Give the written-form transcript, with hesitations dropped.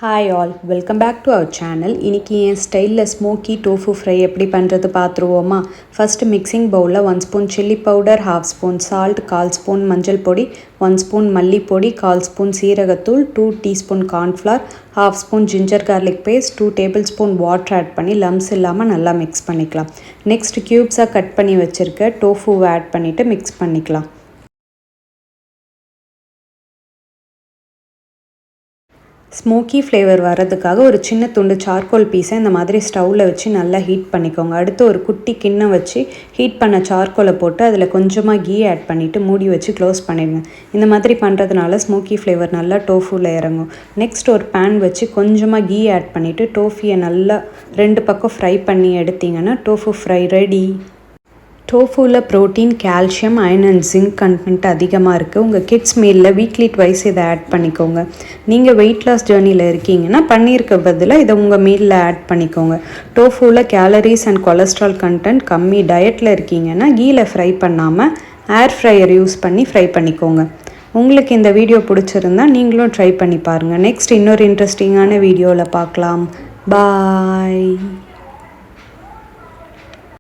Hi all, welcome back to our channel. இன்றைக்கி என் ஸ்டைலில் ஸ்மோக்கி டோஃபு ஃப்ரை எப்படி பண்ணுறது பார்த்துருவோமா? ஃபஸ்ட்டு மிக்சிங் பவுலில் 1 spoon chilli powder, 1/2 spoon salt, 1/4 spoon மஞ்சள் பொடி, 1 ஸ்பூன் மல்லிப்பொடி, 1/4 ஸ்பூன் சீரகத்தூள், 2 teaspoon cornflour, 1/2 spoon ginger garlic paste, 2 table spoon water add பண்ணி லம்ஸ் இல்லாமல் நல்லா மிக்ஸ் பண்ணிக்கலாம். நெக்ஸ்ட் க்யூப்ஸாக கட் பண்ணி வச்சுருக்க டோஃபுவை ஆட் பண்ணிவிட்டு மிக்ஸ் பண்ணிக்கலாம். ஸ்மோக்கி ஃப்ளேவர் வர்றதுக்காக ஒரு சின்ன துண்டு சார்கோல் பீஸை இந்த மாதிரி ஸ்டவ்வில் வச்சு நல்லா ஹீட் பண்ணிக்கோங்க. அடுத்து ஒரு குட்டி கிண்ணம் வச்சு ஹீட் பண்ண சார்கோலை போட்டு அதில் கொஞ்சமாக கீ ஆட் பண்ணிவிட்டு மூடி வச்சு க்ளோஸ் பண்ணிடுங்க. இந்த மாதிரி பண்ணுறதுனால ஸ்மோக்கி ஃப்ளேவர் நல்லா டோஃபுவில் இறங்கும். நெக்ஸ்ட் ஒரு பேன் வச்சு கொஞ்சமாக கீ ஆட் பண்ணிவிட்டு டோஃபியை நல்லா 2 பக்கம் ஃப்ரை பண்ணி எடுத்திங்கன்னா டோஃபு ஃப்ரை ரெடி. டோஃபுவில் protein, calcium, iron and zinc content அதிகமாக இருக்குது. உங்கள் கிட்ஸ் மீலில் வீக்லி ட்வைஸ் இதை ஆட் பண்ணிக்கோங்க. நீங்கள் வெயிட் லாஸ் ஜேர்னியில் இருக்கீங்கன்னா பன்னீருக்கு பதிலாக இதை உங்கள் மீலில் ஆட் பண்ணிக்கோங்க. டோஃபுவில் கேலரிஸ் அண்ட் கொலஸ்ட்ரால் கண்டென்ட் கம்மி. டயட்டில் இருக்கீங்கன்னா கீயில் ஃப்ரை பண்ணாமல் ஏர் ஃப்ரையர் யூஸ் பண்ணி ஃப்ரை பண்ணிக்கோங்க. உங்களுக்கு இந்த வீடியோ பிடிச்சிருந்தா நீங்களும் ட்ரை பண்ணி பாருங்கள். நெக்ஸ்ட் இன்னொரு இன்ட்ரெஸ்டிங்கான வீடியோவில் பார்க்கலாம். பாய்.